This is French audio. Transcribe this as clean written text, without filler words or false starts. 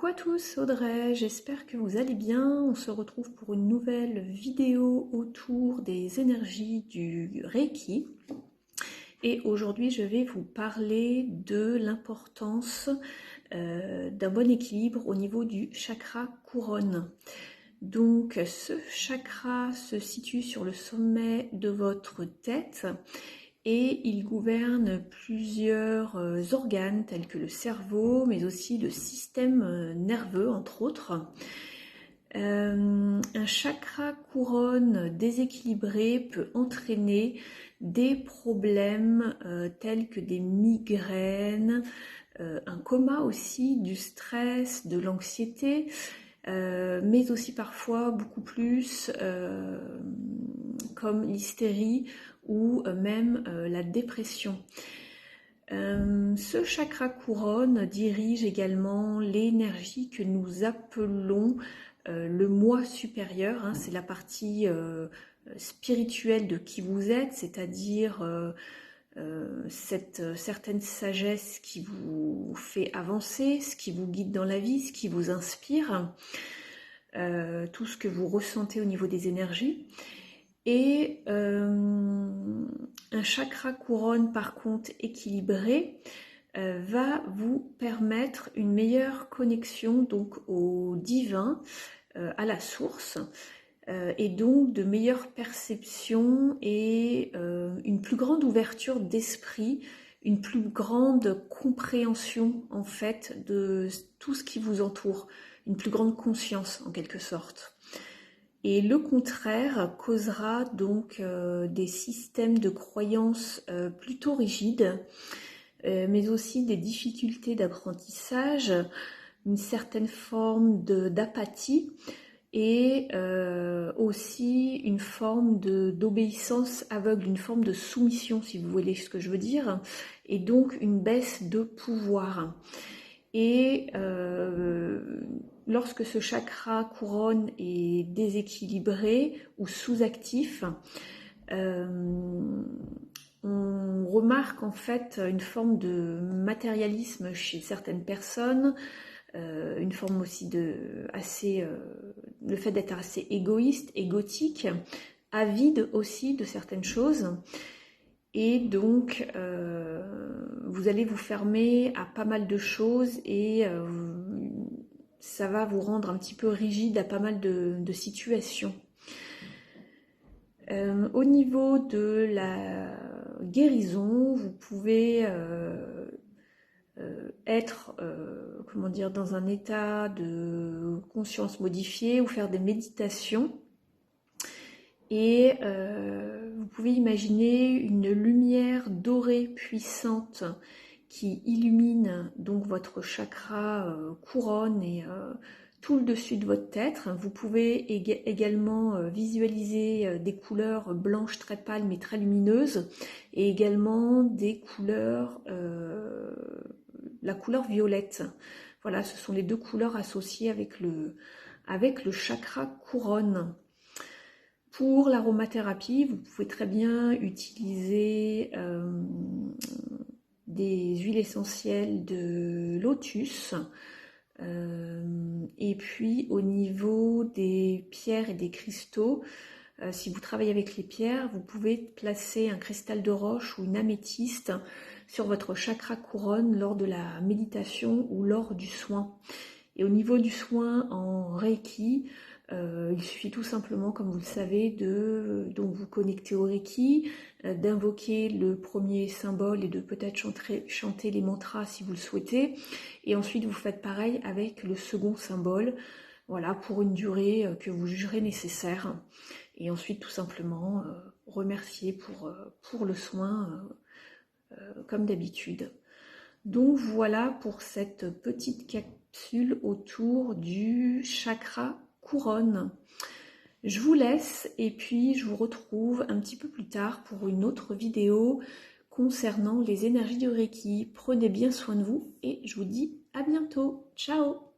Coucou à tous, Audrey, j'espère que vous allez bien. On se retrouve pour une nouvelle vidéo autour des énergies du Reiki. Et aujourd'hui, je vais vous parler de l'importance d'un bon équilibre au niveau du chakra couronne. Donc, ce chakra se situe sur le sommet de votre tête et il gouverne plusieurs organes tels que le cerveau, mais aussi le système nerveux, entre autres. Un chakra couronne déséquilibré peut entraîner des problèmes tels que des migraines, un coma aussi, du stress, de l'anxiété, mais aussi parfois beaucoup plus comme l'hystérie ou même la dépression. Ce chakra couronne dirige également l'énergie que nous appelons le moi supérieur, hein, c'est la partie spirituelle de qui vous êtes, c'est-à-dire cette certaine sagesse qui vous fait avancer, ce qui vous guide dans la vie, ce qui vous inspire, tout ce que vous ressentez au niveau des énergies. Et un chakra couronne par contre équilibré va vous permettre une meilleure connexion donc au divin, à la source, et donc de meilleures perceptions et une plus grande ouverture d'esprit, une plus grande compréhension en fait de tout ce qui vous entoure, une plus grande conscience en quelque sorte. Et le contraire causera donc des systèmes de croyances plutôt rigides, mais aussi des difficultés d'apprentissage, une certaine forme d'apathie et aussi une forme d'obéissance aveugle, une forme de soumission, si vous voulez ce que je veux dire, et donc une baisse de pouvoir. Et lorsque ce chakra couronne est déséquilibré ou sous-actif, on remarque en fait une forme de matérialisme chez certaines personnes, une forme aussi le fait d'être assez égoïste, égotique, avide aussi de certaines choses. Et donc, vous allez vous fermer à pas mal de choses et ça va vous rendre un petit peu rigide à pas mal de situations. Au niveau de la guérison, vous pouvez être dans un état de conscience modifié ou faire des méditations. Et vous pouvez imaginer une lumière dorée puissante qui illumine donc votre chakra couronne et tout le dessus de votre tête. Vous pouvez également visualiser des couleurs blanches très pâles mais très lumineuses et également des couleurs, la couleur violette. Voilà, ce sont les deux couleurs associées avec le chakra couronne. Pour l'aromathérapie, vous pouvez très bien utiliser des huiles essentielles de lotus. Et puis au niveau des pierres et des cristaux, si vous travaillez avec les pierres, vous pouvez placer un cristal de roche ou une améthyste sur votre chakra couronne lors de la méditation ou lors du soin. Et au niveau du soin en Reiki, il suffit tout simplement, comme vous le savez, de donc vous connecter au Reiki, d'invoquer le premier symbole et de peut-être chanter les mantras si vous le souhaitez. Et ensuite, vous faites pareil avec le second symbole, voilà, pour une durée que vous jugerez nécessaire. Et ensuite, tout simplement, remercier pour le soin, comme d'habitude. Donc voilà pour cette petite capsule autour du chakra couronne. Je vous laisse et puis je vous retrouve un petit peu plus tard pour une autre vidéo concernant les énergies du Reiki. Prenez bien soin de vous et je vous dis à bientôt. Ciao!